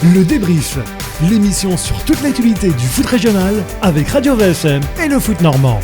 Le débrief, l'émission sur toute l'actualité du foot régional avec Radio VSM et le foot normand.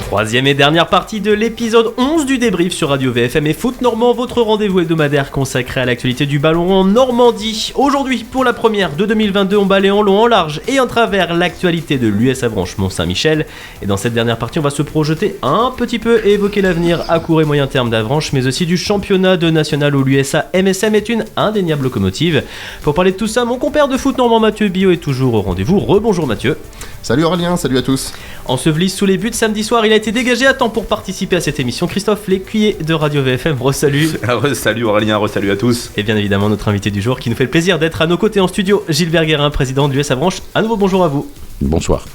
Troisième et dernière partie de l'épisode 11 du débrief sur Radio VFM et Foot Normand, votre rendez-vous hebdomadaire consacré à l'actualité du ballon en Normandie. Aujourd'hui, pour la première de 2022, on balaye en long, en large et en travers l'actualité de l'US Avranches Mont-Saint-Michel. Et dans cette dernière partie, on va se projeter un petit peu et évoquer l'avenir à court et moyen terme d'Avranches, mais aussi du championnat de national où l'USA MSM est une indéniable locomotive. Pour parler de tout ça, mon compère de Foot Normand Mathieu Bio est toujours au rendez-vous. Rebonjour Mathieu. Salut Aurélien, salut à tous. Enseveli sous les buts samedi soir, il a été dégagé à temps pour participer à cette émission. Christophe Lécuyer de Radio VFM, re-salut. Salut Aurélien, re-salut à tous. Et bien évidemment notre invité du jour qui nous fait le plaisir d'être à nos côtés en studio, Gilbert Guérin, président de l'US Avranches. À nouveau bonjour à vous. Bonsoir.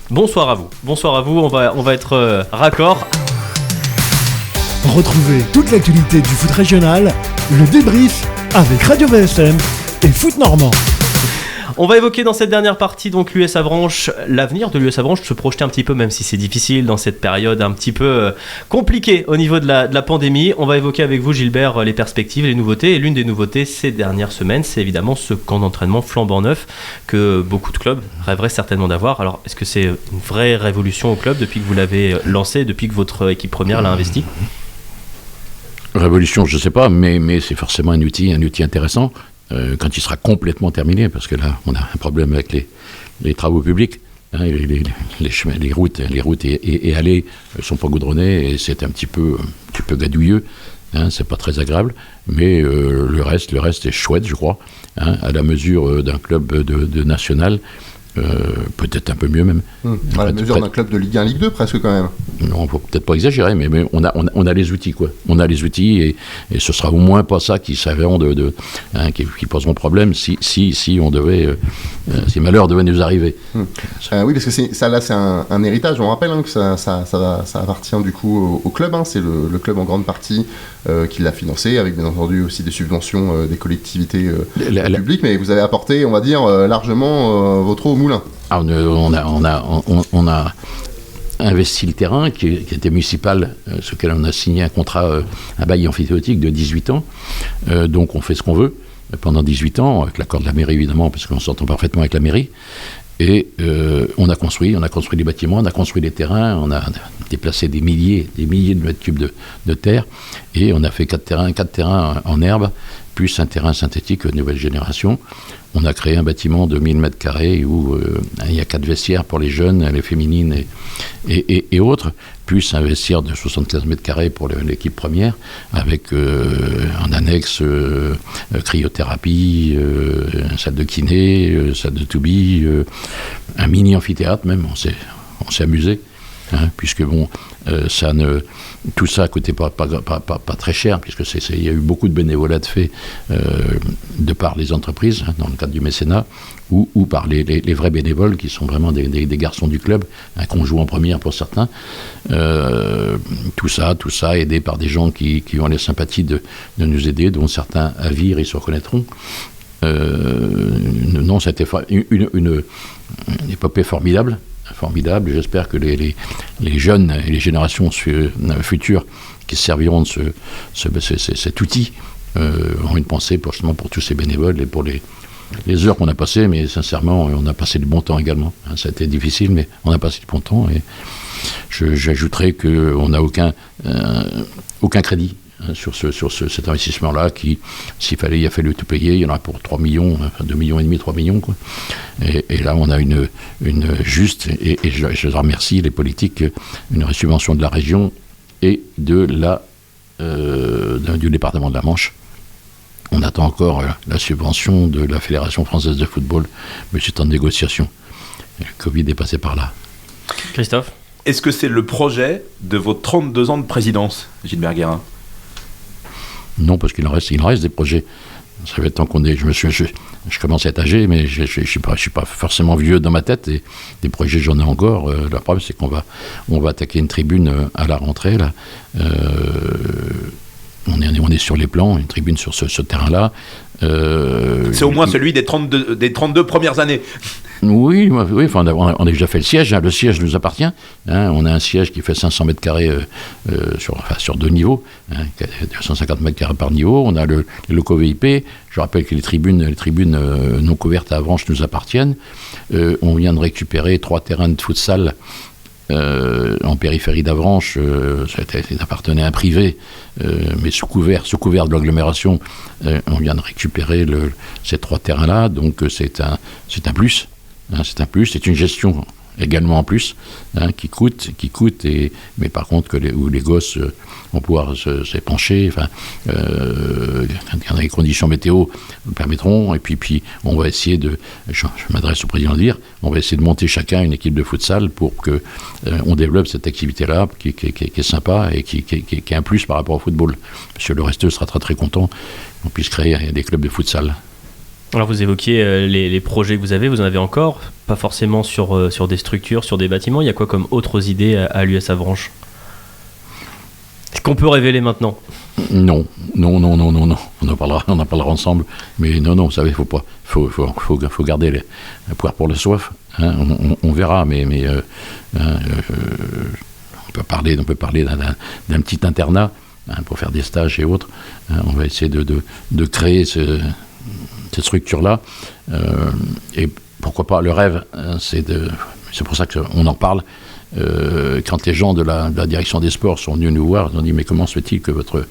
Bonsoir à vous. Bonsoir à vous, on va être raccord. Retrouvez toute l'actualité du foot régional, le débrief avec Radio VSM et Foot Normand. On va évoquer dans cette dernière partie donc l'US Avranches, l'avenir de l'US Avranches, se projeter un petit peu, même si c'est difficile dans cette période un petit peu compliquée au niveau de la pandémie. On va évoquer avec vous Gilbert les perspectives, les nouveautés, et l'une des nouveautés ces dernières semaines, c'est évidemment ce camp d'entraînement flambant neuf que beaucoup de clubs rêveraient certainement d'avoir. Alors est-ce que c'est une vraie révolution au club depuis que vous l'avez lancé, depuis que votre équipe première l'a investi ? Révolution, je ne sais pas, mais c'est forcément un outil intéressant. Quand il sera complètement terminé, parce que là, on a un problème avec les travaux publics. Hein, les chemins, les routes et allées sont pas goudronnées et c'est un petit peu gadouilleux. Hein, c'est pas très agréable, mais le reste est chouette, je crois, hein, à la mesure d'un club de national. Peut-être un peu mieux même. À la mesure d'un club de Ligue 1, Ligue 2 presque quand même. Non, faut peut-être pas exagérer, mais on a les outils quoi. On a les outils et ce sera au moins pas ça qui s'avèrent qui poseront problème si on devait si malheur devait nous arriver. Oui, parce que c'est un héritage. On rappelle que ça appartient du coup au club. Hein. C'est le club en grande partie qui l'a financé, avec bien entendu aussi des subventions des collectivités publiques. Mais vous avez apporté, on va dire, largement votre eau au moulin. Ah, on a investi le terrain qui était municipal, sur lequel on a signé un contrat, un bail amphithéotique de 18 ans. Donc on fait ce qu'on veut pendant 18 ans, avec l'accord de la mairie évidemment, parce qu'on s'entend parfaitement avec la mairie. Et on a construit des bâtiments, on a construit des terrains, on a déplacé des milliers de mètres cubes de terre, et on a fait 4 terrains en herbe, plus un terrain synthétique nouvelle génération. On a créé un bâtiment de 1000 mètres carrés où il y a 4 vestiaires pour les jeunes, les féminines et autres, plus un vestiaire de 75 mètres carrés pour l'équipe première, avec en annexe cryothérapie, salle de kiné, salle de to-be, un mini amphithéâtre même, on s'est amusé. Hein, puisque tout ça coûtait pas très cher, puisque il y a eu beaucoup de bénévolat de fait de par les entreprises, hein, dans le cadre du mécénat, ou par les vrais bénévoles qui sont vraiment des garçons du club, hein, qu'on joue en première pour certains. Tout ça aidé par des gens qui ont les sympathies de nous aider, dont certains à Vire, ils se reconnaîtront. Non, c'était une épopée formidable. J'espère que les jeunes et les générations futures qui se serviront de cet outil auront une pensée pour tous ces bénévoles et pour les heures qu'on a passées, mais sincèrement, on a passé du bon temps également. Hein, ça a été difficile, mais on a passé du bon temps. Et j'ajouterai qu'on n'a aucun crédit sur cet investissement-là qui, il a fallu tout payer, il y en a pour 3 millions, enfin 2,5 millions, 3 millions, quoi. Et là, on a une juste, et je remercie les politiques, une subvention de la région et du département de la Manche. On attend encore la subvention de la Fédération française de football, mais c'est en négociation. Le Covid est passé par là. Christophe ? Est-ce que c'est le projet de vos 32 ans de présidence, Gilbert Guérin ? Non, parce qu'il en reste des projets. Ça fait tant qu'on est. Je commence à être âgé, mais je suis pas forcément vieux dans ma tête. Et des projets, j'en ai encore. La preuve, c'est qu'on va attaquer une tribune à la rentrée là. On est sur les plans, une tribune sur ce terrain-là. C'est au moins celui des 32 premières années. Oui, enfin, on a déjà fait le siège. Le siège nous appartient. On a un siège qui fait 500 mètres carrés sur 2 niveaux, 250 mètres carrés par niveau. On a les locaux VIP. Je rappelle que les tribunes non couvertes à Avranches nous appartiennent. On vient de récupérer 3 terrains de futsal en périphérie d'Avranches. Ça appartenait à un privé, mais sous couvert de l'agglomération. On vient de récupérer ces 3 terrains-là. Donc c'est un plus. C'est un plus, c'est une gestion également en plus, qui coûte, mais par contre où les gosses vont pouvoir s'épancher, quand les conditions météo le permettront, et puis on va essayer je m'adresse au président de dire, on va essayer de monter chacun une équipe de futsal pour que on développe cette activité-là, qui est sympa et qui est un plus par rapport au football. Monsieur le Resteux sera très très content qu'on puisse créer des clubs de futsal. Alors vous évoquiez les projets que vous en avez encore, pas forcément sur des structures, sur des bâtiments. Il y a quoi comme autres idées à l'US Avranches ? Est-ce qu'on peut révéler maintenant ? Non. On en parlera ensemble. Mais non, vous savez, faut garder la poire pour le soif. On verra, mais on peut parler d'un petit internat pour faire des stages et autres. On va essayer de créer cette structure-là, et pourquoi pas le rêve, c'est pour ça qu'on en parle. Quand les gens de la direction des sports sont venus nous voir, ils ont dit mais comment se fait-il que votre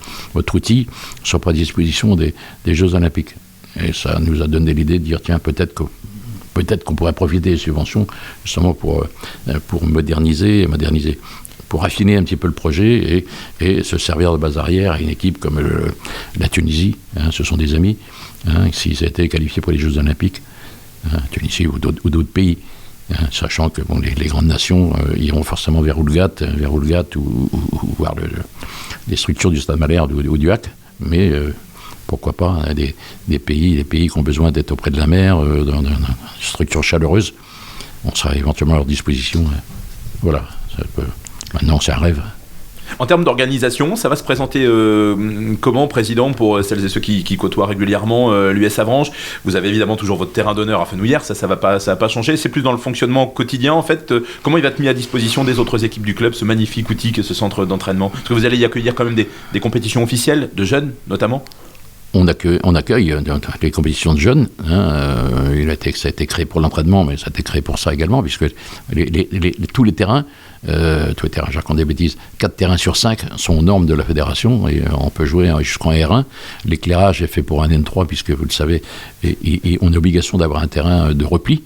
outil soit pas à disposition des Jeux Olympiques, et ça nous a donné l'idée de dire tiens, peut-être qu'on pourrait profiter des subventions justement pour moderniser, pour affiner un petit peu le projet et se servir de base arrière à une équipe comme la Tunisie, ce sont des amis, s'ils étaient qualifiés pour les Jeux Olympiques, Tunisie ou d'autres pays, sachant que les grandes nations iront forcément vers Oulgat ou voir les structures du Stade Malherbe ou du HAC, mais pourquoi pas des pays qui ont besoin d'être auprès de la mer, dans une structure chaleureuse, on sera éventuellement à leur disposition. Voilà, maintenant c'est un rêve. En termes d'organisation, ça va se présenter comment, président, pour celles et ceux qui côtoient régulièrement l'US Avranches ? Vous avez évidemment toujours votre terrain d'honneur à Fenouillère, ça va pas changer. C'est plus dans le fonctionnement quotidien, en fait. Comment il va être mis à disposition des autres équipes du club, ce magnifique outil que ce centre d'entraînement ? Parce que vous allez y accueillir quand même des compétitions officielles, de jeunes notamment ? On accueille les compétitions de jeunes. Ça a été créé pour l'entraînement, mais ça a été créé pour ça également, puisque tous les terrains, Jacques, on dit des bêtises, 4 terrains sur 5 sont aux normes de la fédération, et on peut jouer jusqu'en R1. L'éclairage est fait pour un N3, puisque vous le savez, et on a obligation d'avoir un terrain de repli.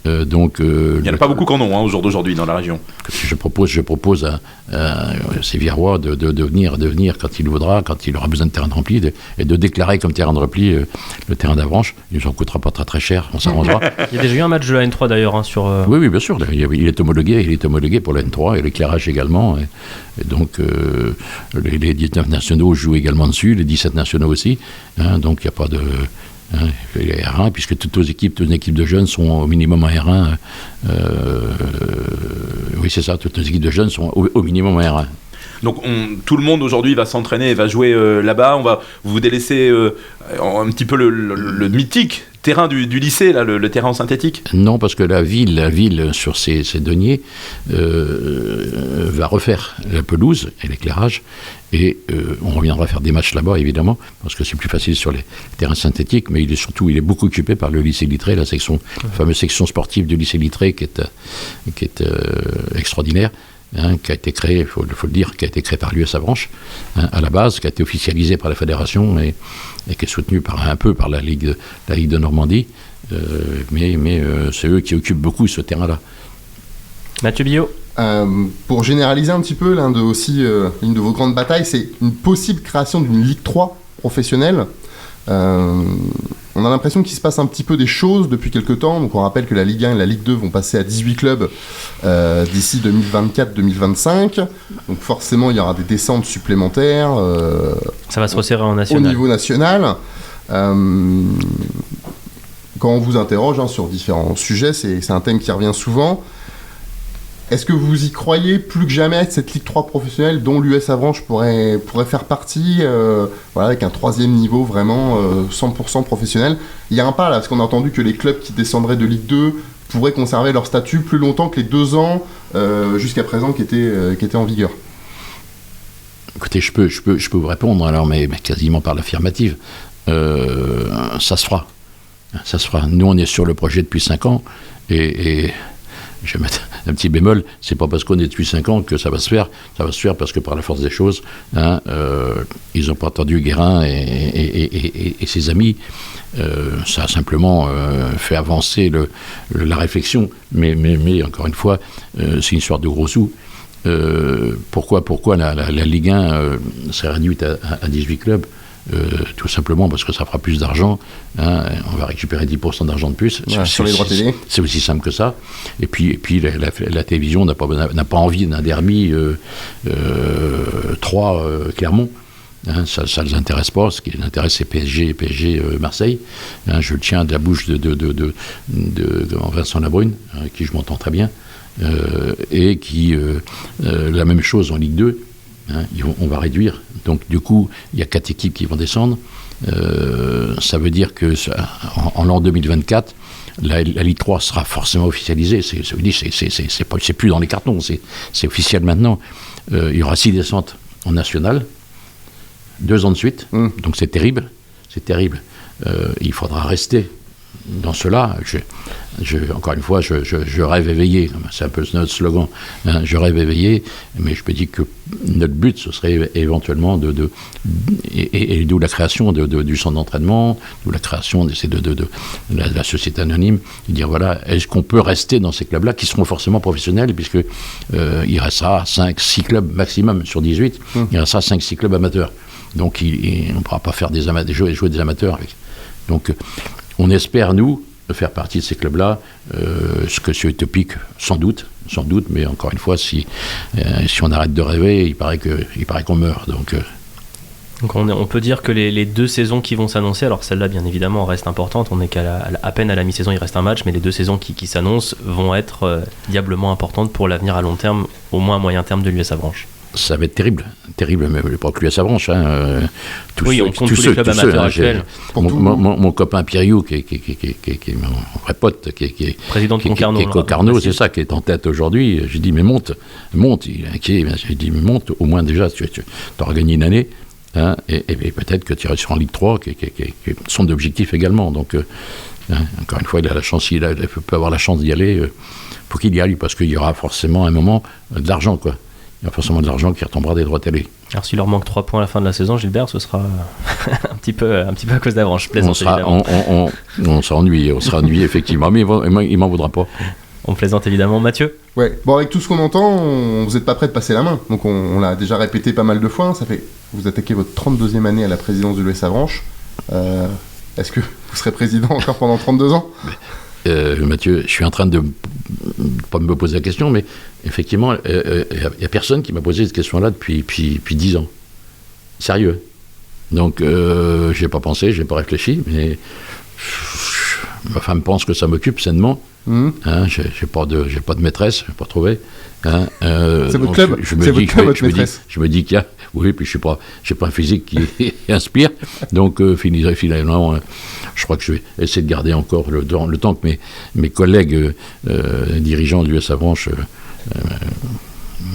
Donc, il n'y en a pas beaucoup qu'en ont au jour d'aujourd'hui dans la région. Je propose à Sévirois de venir quand il voudra, quand il aura besoin de terrain de repli, et de déclarer comme terrain de repli le terrain d'Avranches. Il ne s'en coûtera pas très très cher, on s'arrangera. Il y a déjà eu un match de la N3 d'ailleurs sur. Oui, bien sûr. Il est homologué pour la N3 et l'éclairage également. Et donc les 19 nationaux jouent également dessus, les 17 nationaux aussi. Donc il n'y a pas de. Les R1, puisque toutes nos équipes de jeunes sont au minimum en R1. Oui, c'est ça, toutes nos équipes de jeunes sont au minimum en R1. Donc tout le monde aujourd'hui va s'entraîner et va jouer là-bas. On va vous délaisser un petit peu le mythique terrain du lycée, là, le terrain synthétique. Non, parce que la ville sur ces deniers va refaire la pelouse et l'éclairage, et on reviendra faire des matchs là-bas évidemment, parce que c'est plus facile sur les terrains synthétiques, mais il est beaucoup occupé par le lycée Littré, la fameuse section sportive du lycée Littré qui est extraordinaire. Qui a été créé, il faut le dire, qui a été créé par l'US Avranches à la base, qui a été officialisé par la fédération et qui est soutenu un peu par la Ligue de Normandie, mais c'est eux qui occupent beaucoup ce terrain-là. Mathieu Billot. Pour généraliser un petit peu, l'une de vos grandes batailles, c'est une possible création d'une Ligue 3 professionnelle. On a l'impression qu'il se passe un petit peu des choses depuis quelques temps. Donc on rappelle que la Ligue 1 et la Ligue 2 vont passer à 18 clubs d'ici 2024-2025. Donc forcément, il y aura des descentes supplémentaires. Ça va se resserrer en national. Au niveau national. Quand on vous interroge sur différents sujets, c'est un thème qui revient souvent. Est-ce que vous y croyez plus que jamais à cette Ligue 3 professionnelle dont l'US Avranches pourrait faire partie, avec un troisième niveau vraiment 100% professionnel? Il y a un pas là, parce qu'on a entendu que les clubs qui descendraient de Ligue 2 pourraient conserver leur statut plus longtemps que les 2 ans jusqu'à présent qui étaient en vigueur. Écoutez, je peux vous répondre alors, mais quasiment par l'affirmative. Ça se fera. Ça se fera. Nous, on est sur le projet depuis 5 ans, et je vais mettre un petit bémol, c'est pas parce qu'on est depuis 5 ans que ça va se faire. Ça va se faire parce que par la force des choses, ils n'ont pas entendu Guérin et ses amis. Ça a simplement fait avancer la réflexion, mais encore une fois, c'est une histoire de gros sous. Pourquoi la Ligue 1 serait réduite à 18 clubs? Tout simplement parce que ça fera plus d'argent, on va récupérer 10% d'argent de plus, sur les droits télé. C'est aussi simple que ça. Et puis la télévision n'a pas envie d'un derby 3 Clermont. Ça ne les intéresse pas. Ce qui les intéresse, c'est PSG Marseille. Je le tiens de la bouche de Vincent Labrune, avec qui je m'entends très bien, et qui la même chose en Ligue 2. On va réduire. Donc, du coup, il y a 4 équipes qui vont descendre. Ça veut dire que en l'an 2024, la Ligue 3 sera forcément officialisée. C'est plus dans les cartons, c'est officiel maintenant. Il y aura 6 descentes en national, 2 ans de suite. Donc, c'est terrible. Il faudra rester dans cela. Encore une fois, je rêve éveillé, c'est un peu notre slogan, je rêve éveillé, mais je me dis que notre but, ce serait éventuellement et d'où la création du centre d'entraînement, d'où la création de la société anonyme, de dire voilà, est-ce qu'on peut rester dans ces clubs-là, qui seront forcément professionnels, puisque il restera 5-6 clubs maximum sur 18, il restera 5-6 clubs amateurs. Donc on ne pourra pas faire jouer des amateurs avec. Donc on espère, nous, de faire partie de ces clubs-là, ce que c'est utopique, sans doute, mais encore une fois, si on arrête de rêver, il paraît qu'on meurt. Donc on peut dire que les 2 saisons qui vont s'annoncer, alors celle-là bien évidemment reste importante, on est à peine à la mi-saison, il reste un match, mais les 2 saisons qui s'annoncent vont être diablement importantes pour l'avenir à long terme, au moins à moyen terme de l'US Avranches. Ça va être terrible, mais pas que l'US Avranches. On compte tous les clubs amateurs actuels. Mon copain Pierriou, qui est mon vrai pote, qui est président de Concarneau, qui est Concarneau, c'est ça, qui est en tête aujourd'hui. J'ai dit, mais monte, il est inquiet. J'ai dit, mais monte, au moins déjà, tu auras gagné une année, et peut-être que tu iras en Ligue 3, qui sont d'objectifs également. Donc, encore une fois, il a la chance, il peut avoir la chance d'y aller. Pour qu'il y aille, parce qu'il y aura forcément un moment de l'argent, quoi. Il y a forcément de l'argent qui retombera des droits télé. Alors s'il leur manque 3 points à la fin de la saison, Gilbert, ce sera un petit peu à cause d'Avranches. On sera ennuyé effectivement, mais il m'en voudra pas. On plaisante évidemment. Mathieu ? Ouais. Bon, avec tout ce qu'on entend, vous n'êtes pas prêt de passer la main. Donc on l'a déjà répété pas mal de fois. Ça fait, vous attaquez votre 32e année à la présidence de l'US Avranches. Est-ce que vous serez président encore pendant 32 ans ? Mathieu, je suis en train de pas me poser la question, mais effectivement, il n'y a personne qui m'a posé cette question-là depuis 10 ans. Sérieux. Donc, je n'ai pas pensé, je n'ai pas réfléchi, mais ma femme pense que ça m'occupe sainement. Je n'ai pas de maîtresse, je n'ai pas trouvé. C'est votre club, votre maîtresse. Je me dis qu'il y a... Oui, puis je n'ai pas un physique qui inspire. Donc, finalement, je crois que je vais essayer de garder encore le temps que mes collègues dirigeants de l'US Avranches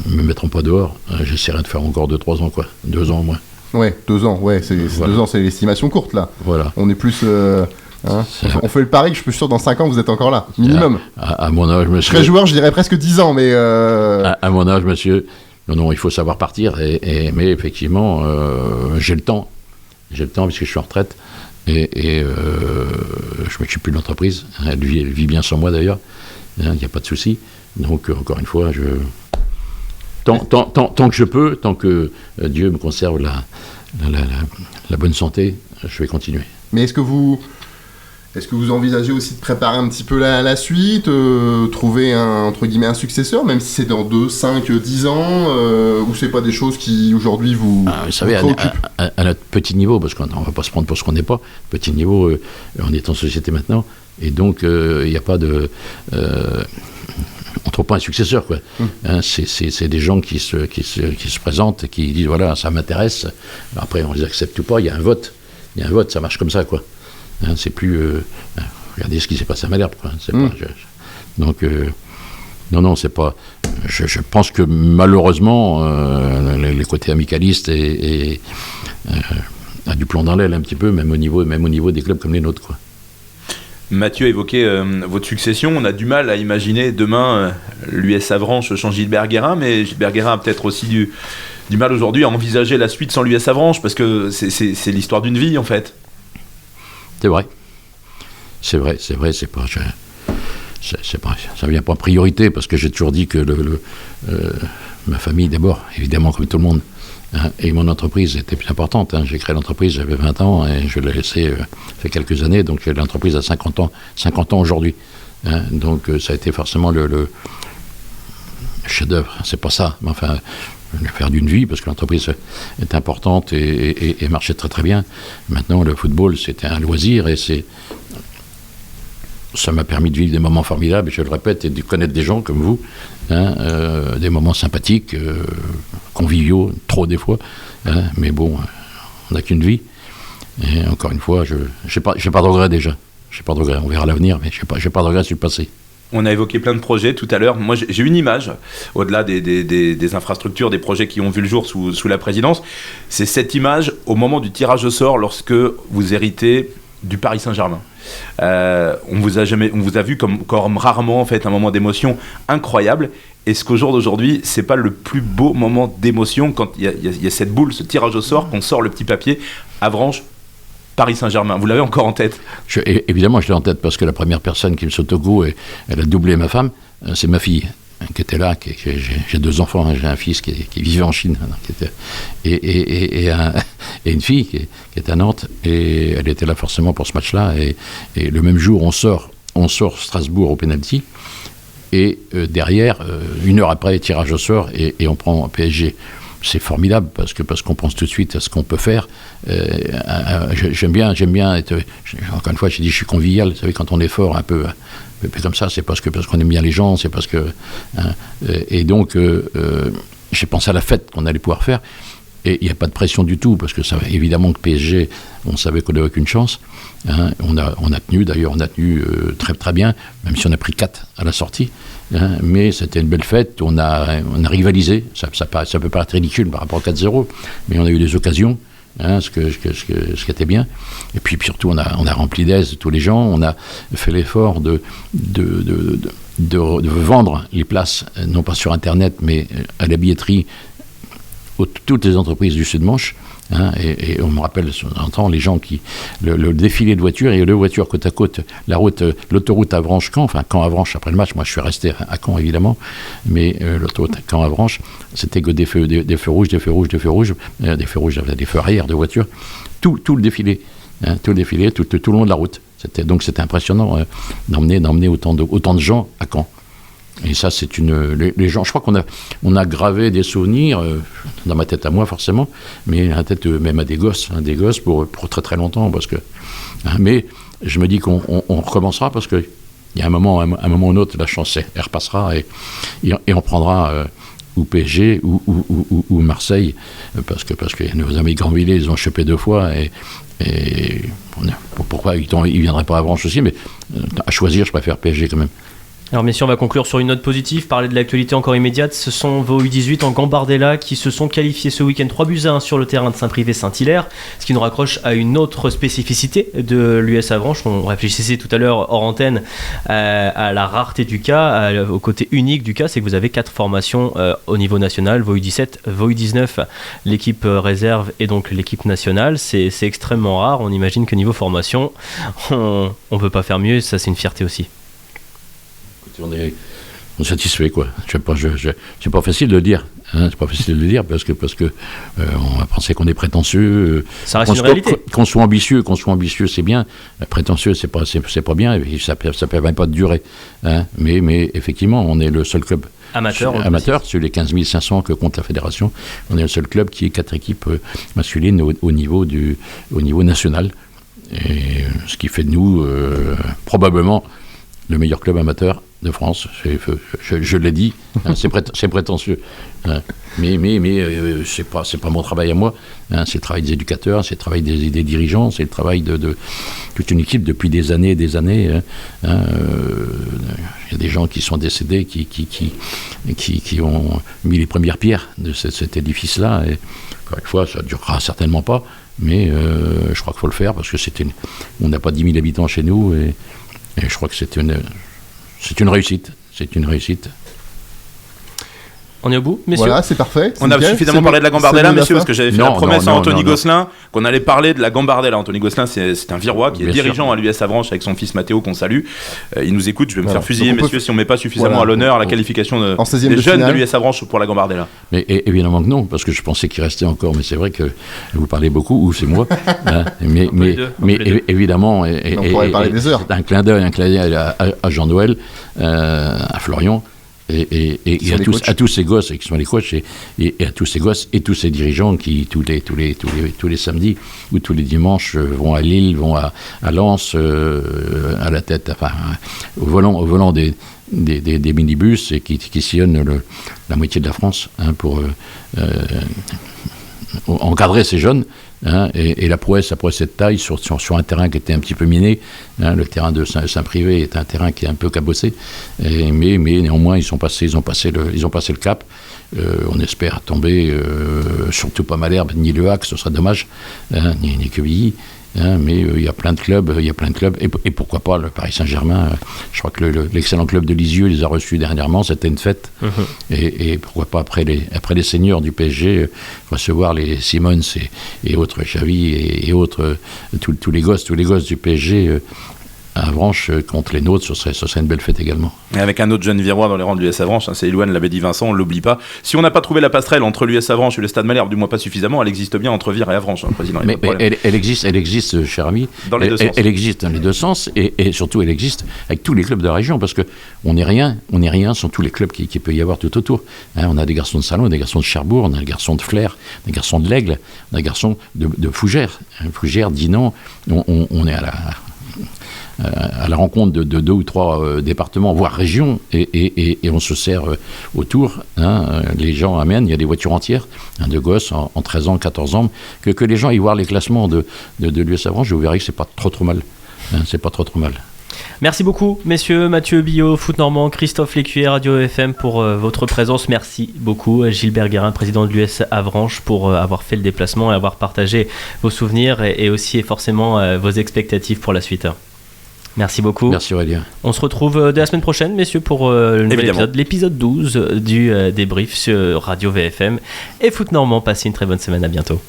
me mettront pas dehors. J'essaierai de faire encore 2-3 ans, quoi. 2 ans au moins. Ouais, 2 ans, ouais. Voilà. 2 ans, c'est l'estimation courte, là. Voilà. On est plus... on fait le pari que je suis sûr dans 5 ans vous êtes encore là, minimum. À mon âge, monsieur. Je serais joueur, je dirais presque 10 ans, mais... À mon âge, monsieur, non, il faut savoir partir, mais effectivement, j'ai le temps, puisque je suis en retraite, et je m'occupe plus de l'entreprise, elle vit bien sans moi d'ailleurs, il n'y a pas de souci, donc encore une fois, tant que je peux, tant que Dieu me conserve la bonne santé, je vais continuer. Mais est-ce que vous envisagez aussi de préparer un petit peu la suite, trouver entre guillemets un successeur, même si c'est dans 2, 5, 10 ans, ou c'est pas des choses qui aujourd'hui vous savez, à notre petit niveau, parce qu'on ne va pas se prendre pour ce qu'on n'est pas, petit niveau, on est en société maintenant, et donc il n'y a pas de... on trouve pas un successeur, quoi. Hein, c'est des gens qui se présentent et qui disent voilà, ça m'intéresse. Après, on les accepte ou pas. Il y a un vote, ça marche comme ça, quoi. Hein, c'est plus regardez ce qui s'est passé à Malherbe, quoi. C'est pas, donc non, c'est pas. Je pense que malheureusement, les côtés amicalistes a du plomb dans l'aile un petit peu, même au niveau des clubs comme les nôtres, quoi. Mathieu a évoqué votre succession. On a du mal à imaginer demain l'US Avranches sans Gilbert Guérin, mais Gilbert Guérin a peut-être aussi du mal aujourd'hui à envisager la suite sans l'US Avranches, parce que c'est l'histoire d'une vie, en fait. C'est vrai, c'est pas... ça vient pas en priorité, parce que j'ai toujours dit que ma famille, d'abord, évidemment, comme tout le monde, hein, et mon entreprise était plus importante. Hein. J'ai créé l'entreprise, j'avais 20 ans, et je l'ai laissé fait quelques années, donc l'entreprise a 50 ans aujourd'hui. Hein. Donc ça a été forcément le chef-d'œuvre, c'est pas ça, mais enfin, l'affaire d'une vie, parce que l'entreprise est importante et marchait très très bien. Maintenant, le football, c'était un loisir, et ça m'a permis de vivre des moments formidables, je le répète, et de connaître des gens comme vous, hein, des moments sympathiques, conviviaux, trop des fois, hein, mais bon, on n'a qu'une vie. Et encore une fois, je n'ai pas de regrets déjà. J'ai pas de regrets, on verra l'avenir, mais je n'ai pas de regrets sur le passé. On a évoqué plein de projets tout à l'heure. Moi, j'ai une image, au-delà des infrastructures, des projets qui ont vu le jour sous la présidence. C'est cette image au moment du tirage au sort, lorsque vous héritez du Paris Saint-Germain. On vous a vu comme rarement, en fait, un moment d'émotion incroyable. Est-ce qu'au jour d'aujourd'hui, c'est pas le plus beau moment d'émotion quand il y a cette boule, ce tirage au sort, qu'on sort le petit papier, Avranches, Paris Saint-Germain? Vous l'avez encore en tête? Évidemment, je l'ai en tête, parce que la première personne qui me saute au cou, et elle a doublé ma femme, c'est ma fille, qui était là. J'ai 2 enfants, hein, j'ai un fils qui vivait en Chine, et une fille qui est à Nantes, et elle était là forcément pour ce match-là, et le même jour, on sort Strasbourg au pénalty, et derrière, 1 heure après, tirage au sort, et on prend PSG. C'est formidable, parce qu'on pense tout de suite à ce qu'on peut faire. J'aime bien être... Encore une fois, j'ai dit, je suis convivial. Vous savez, quand on est fort, un peu comme ça, c'est parce qu'on aime bien les gens, c'est parce que... Hein, et donc, j'ai pensé à la fête qu'on allait pouvoir faire. Et il n'y a pas de pression du tout, parce que ça, évidemment que PSG, on savait qu'on n'avait aucune chance. Hein, on a tenu, d'ailleurs, très très bien, même si on a pris 4 à la sortie. Hein, mais c'était une belle fête, on a rivalisé, ça peut paraître ridicule par rapport à 4-0, mais on a eu des occasions, hein, ce qui était bien. Et puis surtout, on a rempli d'aise tous les gens, on a fait l'effort de vendre les places, non pas sur Internet, mais à la billetterie, toutes les entreprises du Sud-Manche. Hein, et on me rappelle, on entend les gens le défilé de voitures, et 2 voitures côte à côte, l'autoroute Avranches-Caen, enfin Caen-Avranches après le match, moi je suis resté à Caen évidemment, mais l'autoroute Caen-Avranches, c'était que des feux rouges, des feux arrière de voitures, tout le défilé, hein, tout le long de la route. C'était impressionnant d'emmener autant de gens à Caen. Et ça, c'est les gens, je crois qu'on a gravé des souvenirs, dans ma tête à moi forcément, mais à la tête même à des gosses pour très très longtemps, parce que... Hein, mais je me dis qu'on recommencera, parce qu'il y a un moment ou un autre, la chance, elle repassera, et on prendra ou PSG ou Marseille, parce que nos amis Grandvilliers, ils ont chopé 2 fois, et pourquoi ils ne viendraient pas à Avranches aussi, mais à choisir, je préfère PSG quand même. Alors messieurs, on va conclure sur une note positive, parler de l'actualité encore immédiate. Ce sont vos U18 en Gambardella qui se sont qualifiés ce week-end 3-1 sur le terrain de Saint-Privé-Saint-Hilaire, ce qui nous raccroche à une autre spécificité de l'US Avranches. On réfléchissait tout à l'heure hors antenne à la rareté du cas, au côté unique du cas, c'est que vous avez 4 formations au niveau national, vos U17, vos U19, l'équipe réserve et donc l'équipe nationale. C'est extrêmement rare, on imagine que niveau formation, on ne peut pas faire mieux, ça c'est une fierté aussi. On est satisfait, quoi. C'est pas facile de le dire. Hein, c'est pas facile de le dire parce que on va penser qu'on est prétentieux. Ça reste une réalité. Qu'on soit ambitieux, c'est bien. Prétentieux, c'est pas bien. Et ça permet pas de durer. Hein, mais effectivement, on est le seul club amateur sur les 15 500 que compte la fédération. On est le seul club qui ait 4 équipes masculines au niveau national. Et ce qui fait de nous probablement le meilleur club amateur de France. Je l'ai dit, hein, c'est prétentieux. Hein. Mais c'est pas mon travail à moi. Hein, c'est le travail des éducateurs, c'est le travail des dirigeants, c'est le travail de toute une équipe depuis des années et des années. Hein. Il y a des gens qui sont décédés, qui ont mis les premières pierres de cet édifice-là. Et quelquefois, ça ne durera certainement pas, mais je crois qu'il faut le faire parce que on n'a pas 10 000 habitants chez nous et je crois que c'est une réussite. C'est une réussite. On est au bout, messieurs? Voilà, c'est parfait. On a suffisamment parlé de la Gambardella, messieurs, parce que j'avais fait la promesse à Anthony non. Gosselin qu'on allait parler de la Gambardella. Anthony Gosselin, c'est un Virois qui est dirigeant à l'US Avranches avec son fils Mathéo qu'on salue. Il nous écoute, je vais me faire fusiller, messieurs, si on ne met pas suffisamment à l'honneur la qualification des jeunes de l'US Avranches pour la Gambardella. Mais évidemment que non, parce que je pensais qu'il restait encore, mais c'est vrai que vous parlez beaucoup, ou c'est moi. Hein, mais évidemment, on pourrait parler des heures. C'est un clin d'œil à Jean-Noël, à Florian. Et à tous ces gosses qui sont les coachs et à tous ces gosses et tous ces dirigeants qui tous les samedis ou tous les dimanches vont à Lille, vont à Lens, à la tête, enfin au volant des minibus et qui sillonnent la moitié de la France, hein, pour encadrer ces jeunes. Hein, et la prouesse est de taille sur un terrain qui était un petit peu miné. Hein, le terrain de Saint-Privé est un terrain qui est un peu cabossé, mais néanmoins ils ont passé le cap. On espère tomber surtout pas Malherbe ni Le Hac, ce serait dommage, hein, ni Quevilly. Hein, mais il y a plein de clubs, et pourquoi pas le Paris Saint-Germain. Je crois que l'excellent club de Lisieux les a reçus dernièrement, c'était une fête. Et pourquoi pas après les seniors du PSG recevoir les Simons et autres Xavi et autres tous les gosses du PSG à Avranches contre les nôtres, ce serait une belle fête également. Et avec un autre jeune Virois dans les rangs de l'US Avranches, hein, c'est Elouane, l'avait dit Vincent, on ne l'oublie pas. Si on n'a pas trouvé la passerelle entre l'US Avranches et le Stade Malherbe, du moins pas suffisamment, elle existe bien entre Vire et Avranches, hein, président. Mais elle existe, cher ami. Dans les deux sens. Elle existe dans les deux sens et surtout elle existe avec tous les clubs de la région parce que on n'est rien sans tous les clubs qui peut y avoir tout autour. Hein, on a des garçons de Salon, des garçons de Cherbourg, on a des garçons de Flers, des garçons de l'Aigle, on a des garçons de Fougères. Hein, Fougères, Dinan, on est à la rencontre de 2 ou 3 départements, voire régions, et on se sert autour. Hein, les gens amènent, il y a des voitures entières, hein, de gosses en 13 ans, 14 ans, que les gens aillent voir les classements de l'US Avranches, vous verrez que c'est pas trop mal. Hein, c'est pas trop mal. Merci beaucoup, messieurs. Mathieu Billot, Foot Normand, Christophe Lécuyer, Radio FM pour votre présence. Merci beaucoup, Gilbert Guérin, président de l'US Avranches, pour avoir fait le déplacement et avoir partagé vos souvenirs et aussi forcément vos expectatives pour la suite. Merci beaucoup. Merci Aurélien. On se retrouve dès la semaine prochaine, messieurs, pour le nouvel épisode, l'épisode 12 du débrief sur Radio VFM et Foot Normand. Passez une très bonne semaine, à bientôt.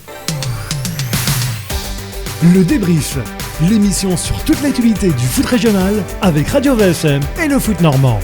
Le débrief, l'émission sur toute l'actualité du foot régional avec Radio VFM et le Foot Normand.